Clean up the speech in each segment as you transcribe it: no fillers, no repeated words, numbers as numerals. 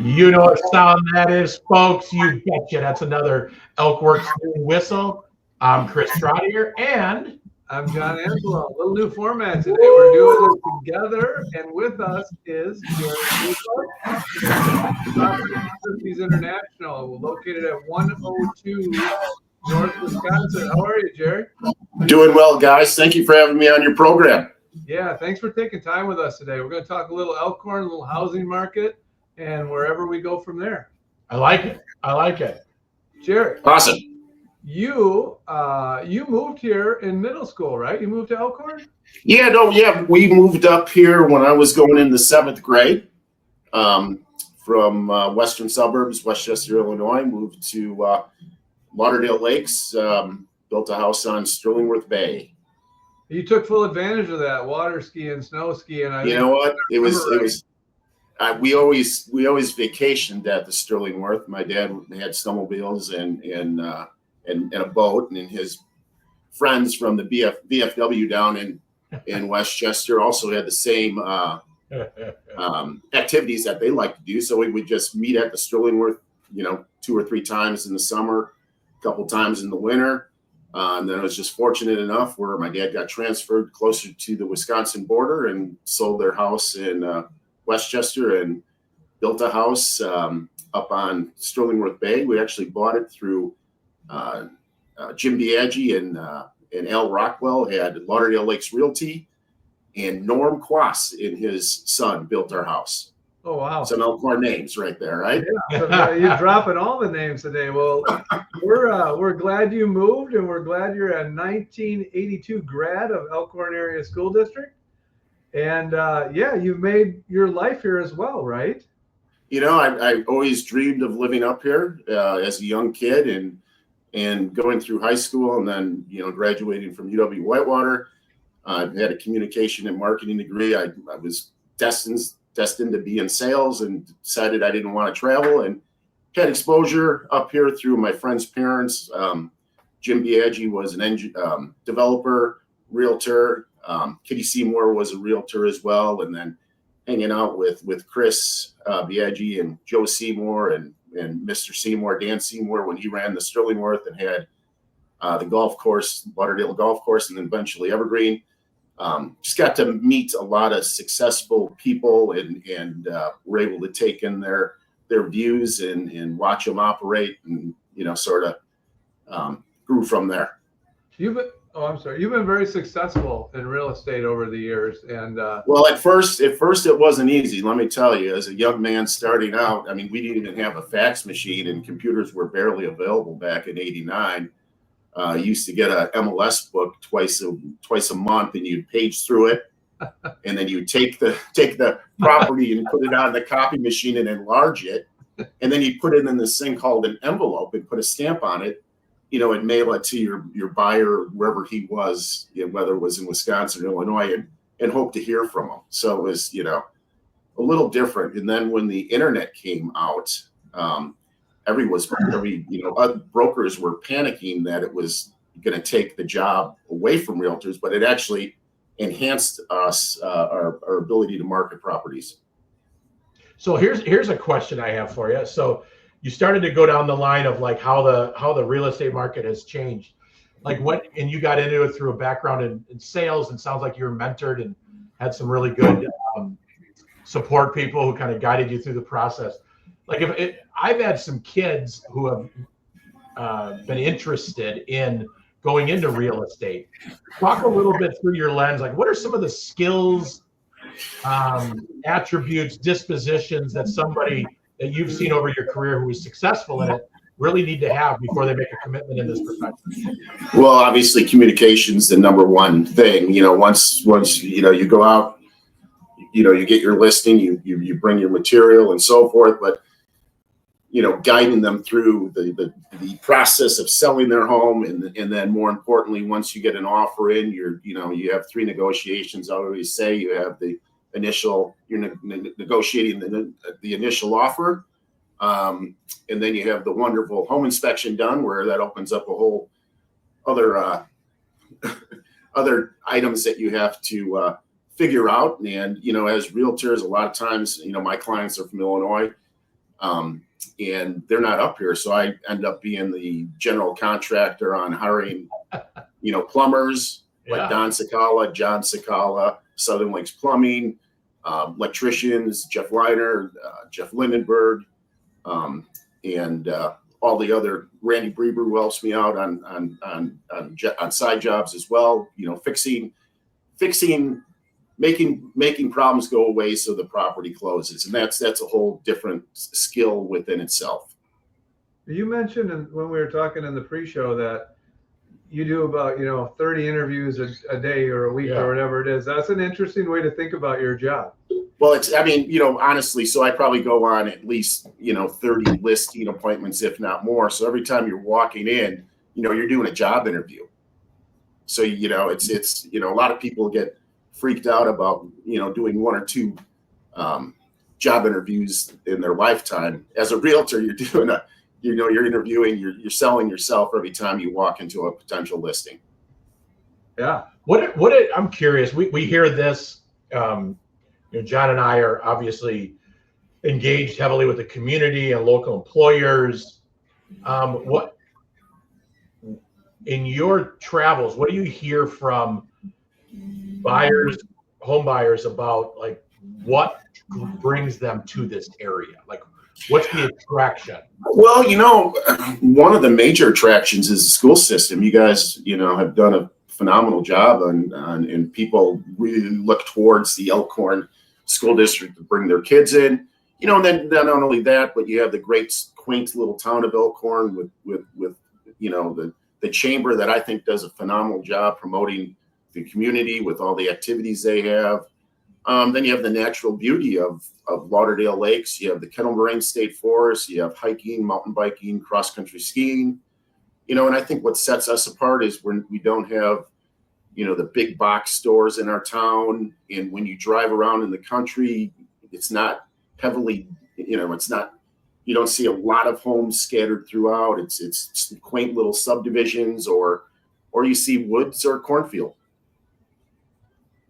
You know what sound that is, folks? You betcha. That's another ElkWorks Noon Whistle. I'm Chris Trottier, and I'm John Angelo. A little new format today. We're doing this together, and with us is Jerry Kroupa, International. We're located at 102 North Wisconsin. How are you, Jerry? Doing well, guys. Thank you for having me on your program. Yeah, thanks for taking time with us today. We're going to talk a little Elkhorn, a little housing market, and wherever we go from there. I like it. I like it. Jerry. Awesome. You moved here in middle school, right? You moved to Elkhorn? Yeah. We moved up here when I was going into 7th grade from western suburbs, Westchester, Illinois. Moved to Lauderdale Lakes, built a house on Sterlingworth Bay. You took full advantage of that water skiing, snow skiing. You know what? It was. We always vacationed at the Sterlingworth. My dad had snowmobiles and a boat, and his friends from the VFW down in Westchester also had the same activities that they like to do. So we would just meet at the Sterlingworth, 2 or 3 times in the summer, a couple times in the winter. And then I was just fortunate enough where my dad got transferred closer to the Wisconsin border and sold their house in Westchester and built a house up on Sterlingworth Bay. We actually bought it through Jim Biaggi and Al Rockwell had Lauderdale Lakes Realty, and Norm Quass and his son built our house. Oh, wow. Some Elkhorn names right there, right? Yeah, so you're dropping all the names today. Well, we're glad you moved, and we're glad you're a 1982 grad of Elkhorn Area School District. And you've made your life here as well, right? I always dreamed of living up here as a young kid and going through high school, and then graduating from UW-Whitewater. I had a communication and marketing degree. I was destined to be in sales, and decided I didn't want to travel, and had exposure up here through my friend's parents. Jim Biaggi was an developer, realtor. Kitty Seymour was a realtor as well, and then hanging out with Chris Biaggi and Joe Seymour and Mr. Seymour, Dan Seymour, when he ran the Sterlingworth and had the golf course, Lauderdale Golf Course, and then eventually Evergreen. Just got to meet a lot of successful people and were able to take in their views and watch them operate, and sort of grew from there. You've been very successful in real estate over the years, and well, at first it wasn't easy. Let me tell you, as a young man starting out, I mean, we didn't even have a fax machine, and computers were barely available back in '89. Used to get a MLS book twice a month, and you'd page through it, and then you take the property and put it on the copy machine and enlarge it, and then you put it in this thing called an envelope and put a stamp on it, and mail it to your buyer wherever he was, whether it was in Wisconsin or Illinois, and hope to hear from him. So it was a little different. And then when the internet came out, brokers were panicking that it was going to take the job away from realtors, but it actually enhanced our ability to market properties. So here's a question I have for you. So you started to go down the line of like how the real estate market has changed, and you got into it through a background in sales, and sounds like you were mentored and had some really good support people who kind of guided you through the process. I've had some kids who have been interested in going into real estate. Talk a little bit through your lens. What are some of the skills, attributes, dispositions that somebody that you've seen over your career who is successful in it really need to have before they make a commitment in this profession? Well, obviously, communication's the number one thing. Once you go out, you get your listing, you bring your material and so forth, but guiding them through the process of selling their home, and then more importantly, once you get an offer in, you have 3 negotiations. I always say you have the initial, you're negotiating the initial offer, and then you have the wonderful home inspection done, where that opens up a whole other items that you have to figure out. And as realtors, a lot of times, my clients are from Illinois. and they're not up here. So I end up being the general contractor on hiring, plumbers like Don Sakala, John Sakala, Southern Lakes Plumbing, electricians, Jeff Reiner, Jeff Lindenberg, and all the other Randy Breber who helps me out on side jobs as well. Fixing, making problems go away so the property closes, and that's a whole different skill within itself. You mentioned when we were talking in the pre-show that you do about 30 interviews a day or a week or whatever it is. That's an interesting way to think about your job. Well, honestly, so I probably go on at least 30 listing appointments, if not more. So every time you're walking in, you're doing a job interview. So it's a lot of people get freaked out about doing one or two job interviews in their lifetime. As a realtor, you're doing you're interviewing, you're selling yourself every time you walk into a potential listing. Yeah. I'm curious. We hear this. John and I are obviously engaged heavily with the community and local employers. What in your travels, what do you hear from buyers, home buyers about like what brings them to this area? Like, what's the attraction? Well, one of the major attractions is the school system. You guys, have done a phenomenal job and people really look towards the Elkhorn School District to bring their kids in. And then not only that, but you have the great, quaint little town of Elkhorn with the chamber that I think does a phenomenal job promoting the community with all the activities they have. Then you have the natural beauty of Lauderdale Lakes. You have the Kettle Moraine State Forest. You have hiking, mountain biking, cross-country skiing. And I think what sets us apart is when we don't have, the big box stores in our town. And when you drive around in the country, it's not heavily, it's not, you don't see a lot of homes scattered throughout. It's quaint little subdivisions or you see woods or cornfield.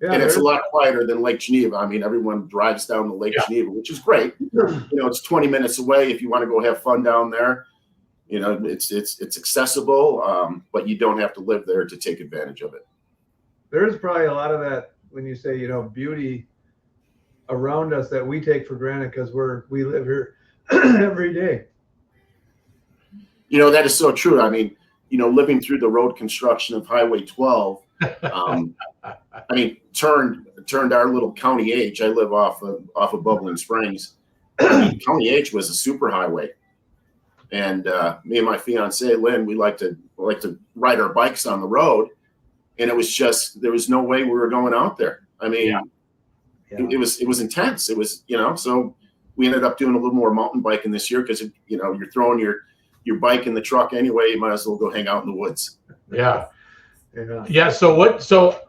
Yeah, and it's a lot quieter than Lake Geneva. Everyone drives down to Lake Geneva, which is great. It's 20 minutes away if you want to go have fun down there. It's accessible, but you don't have to live there to take advantage of it. There's probably a lot of that when you say, beauty around us that we take for granted because we live here every day. That is so true. Living through the road construction of Highway 12, turned our little County H. I live off of Bubbling Springs. County H was a super highway, and me and my fiance Lynn, we like to ride our bikes on the road, and it was just there was no way we were going out there. It was intense. It was so we ended up doing a little more mountain biking this year because you're throwing your bike in the truck anyway. You might as well go hang out in the woods. Yeah. So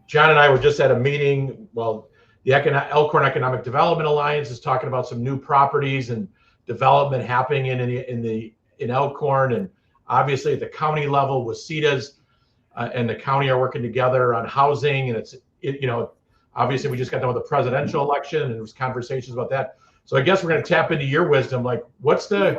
John and I were just at a meeting. Well, the Elkhorn Economic Development Alliance is talking about some new properties and development happening in Elkhorn, and obviously at the county level with CETAs and the county are working together on housing. And obviously we just got done with the presidential election and there was conversations about that. So I guess we're going to tap into your wisdom. Like, what's the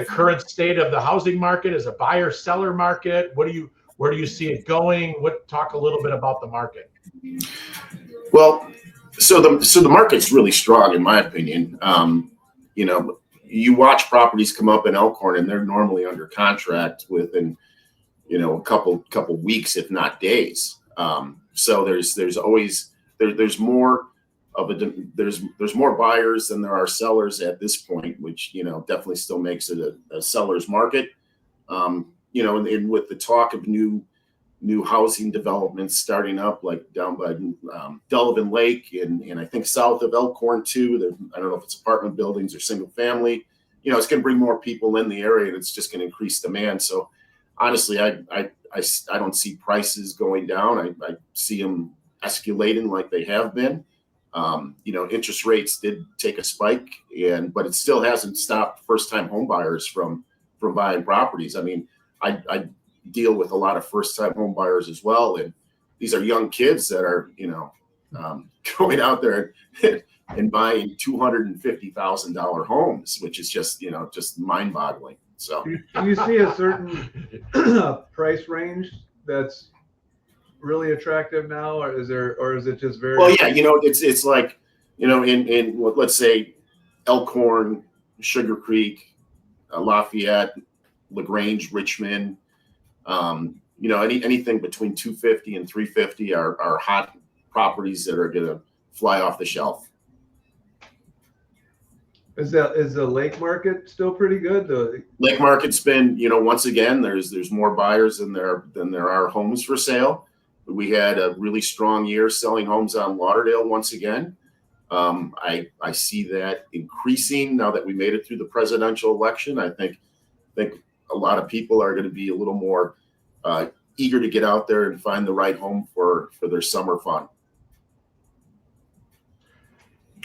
current state of the housing market? Is a buyer seller market? Where do you see it going? Talk a little bit about the market. Well, so the market's really strong in my opinion. You watch properties come up in Elkhorn and they're normally under contract within, a couple weeks, if not days. So there's always more of there's more buyers than there are sellers at this point, which definitely still makes it a seller's market. And with the talk of new housing developments starting up, like down by Delavan Lake and I think south of Elkhorn too. I don't know if it's apartment buildings or single family. It's going to bring more people in the area, and it's just going to increase demand. So honestly, I don't see prices going down. I see them escalating like they have been. Interest rates did take a spike, but it still hasn't stopped first-time home buyers from buying properties. I deal with a lot of first-time home buyers as well, and these are young kids that are, going out there and and buying $250,000 homes, which is just, just mind-boggling. So Do you see a certain price range that's really attractive now, or is it just very? Well, yeah, it's like, in let's say Elkhorn, Sugar Creek, Lafayette, LaGrange, Richmond, anything between 250 and 350 are hot properties that are going to fly off the shelf. Is the lake market still pretty good? The lake market's been, once again, there's more buyers than there are homes for sale. We had a really strong year selling homes on Lauderdale once again. I see that increasing now that we made it through the presidential election. I think a lot of people are going to be a little more eager to get out there and find the right home for their summer fun.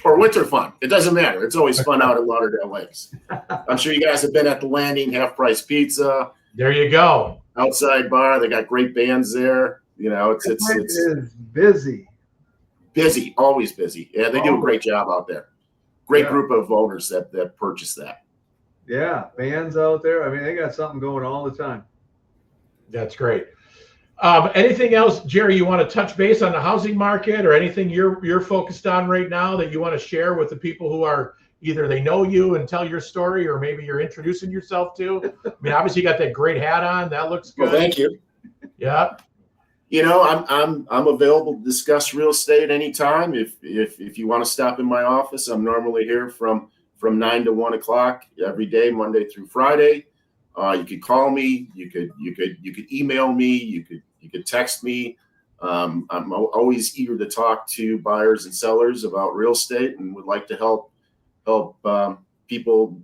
Or winter fun. It doesn't matter. It's always fun out at Lauderdale Lakes. I'm sure you guys have been at the Landing, Half Price Pizza. There you go. Outside bar. They got great bands there. It's busy. Busy, always busy. Yeah, they do a great job out there. Great group of owners that purchase that. Yeah, bands out there. I mean, they got something going all the time. That's great. Anything else, Jerry, you want to touch base on the housing market, or anything you're focused on right now that you want to share with the people who are either they know you and tell your story, or maybe you're introducing yourself to? I mean, obviously you got that great hat on. That looks good. Well, thank you. Yeah. I'm available to discuss real estate anytime. If you want to stop in my office, I'm normally here from 9 to 1 o'clock every day, Monday through Friday. You could call me. You could email me. You could text me. I'm always eager to talk to buyers and sellers about real estate, and would like to help people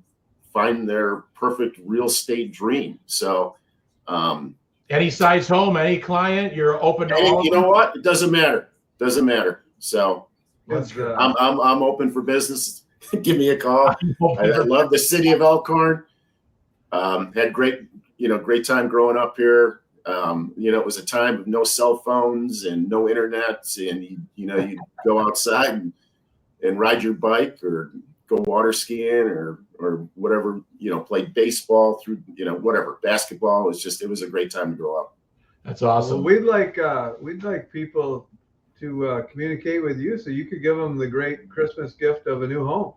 find their perfect real estate dream. So, any size home, any client, you're open to all. You know what? It doesn't matter. So I'm open for business. Give me a call. I love the city of Elkhorn. Had great time growing up here. It was a time of no cell phones and no internet, and you go outside and ride your bike or go water skiing or whatever, play baseball through, whatever, basketball. It was a great time to grow up. That's awesome. Well, we'd like people to communicate with you so you could give them the great Christmas gift of a new home.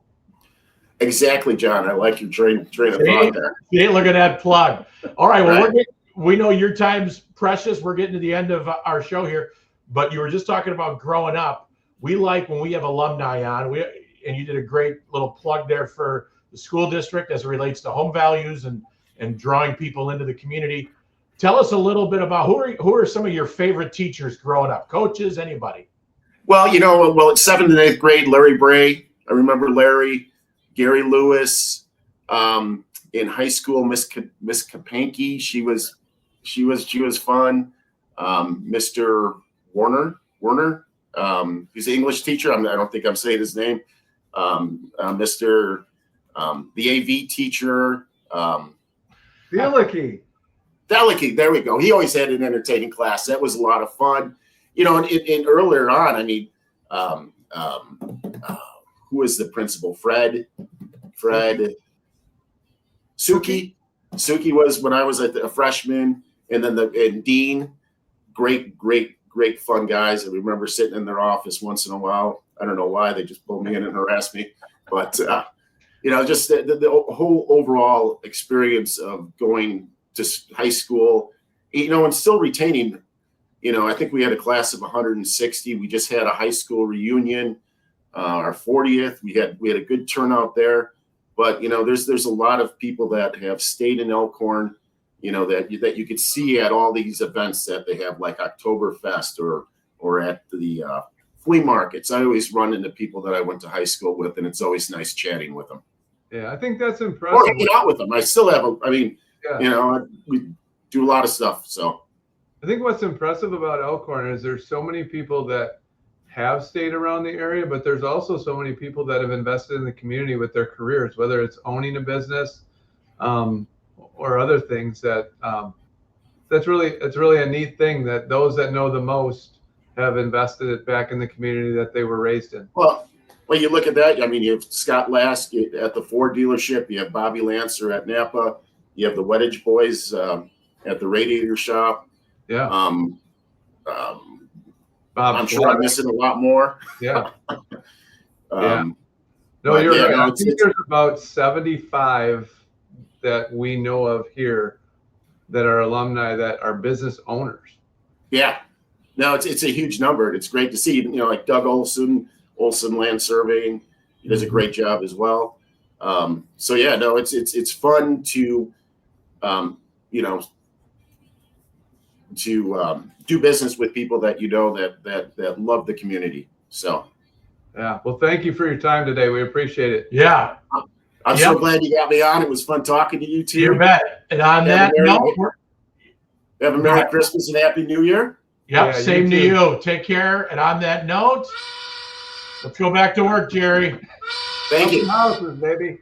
Exactly, John. I like your train of thought there. Look at that plug. All right. Well, we know your time's precious. We're getting to the end of our show here, but you were just talking about growing up. We like when we have alumni on. And you did a great little plug there for the school district as it relates to home values and drawing people into the community. Tell us a little bit about who are some of your favorite teachers growing up, coaches, anybody? Well, at 7th and 8th grade, Larry Bray. I remember Larry. Gary Lewis. In high school, Miss Kapanke. She was fun. Mr. Warner. He's an English teacher. I don't think I'm saying his name. Mr. The AV teacher. Delicky. There we go. He always had an entertaining class. That was a lot of fun. And earlier on, I mean, who was the principal? Fred. Suki was when I was a freshman, and then and Dean. Great fun guys. I remember sitting in their office once in a while. I don't know why, they just pulled me in and harassed me, but just the whole overall experience of going to high school, and still retaining. I think we had a class of 160. We just had a high school reunion, our 40th. We had a good turnout there, but there's a lot of people that have stayed in Elkhorn, that you could see at all these events that they have, like Oktoberfest or at the flea markets. I always run into people that I went to high school with, and it's always nice chatting with them. Yeah, I think that's impressive. Or hanging out with them. I still have we do a lot of stuff. So I think what's impressive about Elkhorn is there's so many people that have stayed around the area, but there's also so many people that have invested in the community with their careers, whether it's owning a business or other things. It's really a neat thing that those that know the most have invested it back in the community that they were raised in. Well, Well, you look at that. I mean, you have Scott Lask at the Ford dealership. You have Bobby Lancer at Napa. You have the Weddage boys at the Radiator Shop. Yeah. I'm sure I'm missing a lot more. Yeah. Yeah. No, you're right. No, I think there's about 75 that we know of here that are alumni that are business owners. Yeah. No, it's a huge number. It's great to see. You know, like Doug Olson Land Surveying. He does a great job as well. So yeah, no, it's fun to, you know, to do business with people that you know that love the community. So yeah, well, thank you for your time today. We appreciate it. Yeah, I'm so glad you got me on. It was fun talking to you too. you bet. And on that note, have a Merry Christmas and Happy New Year. Yep, same to you. Take care. And on that note, let's go back to work, Jerry. Thank you. Houses, baby.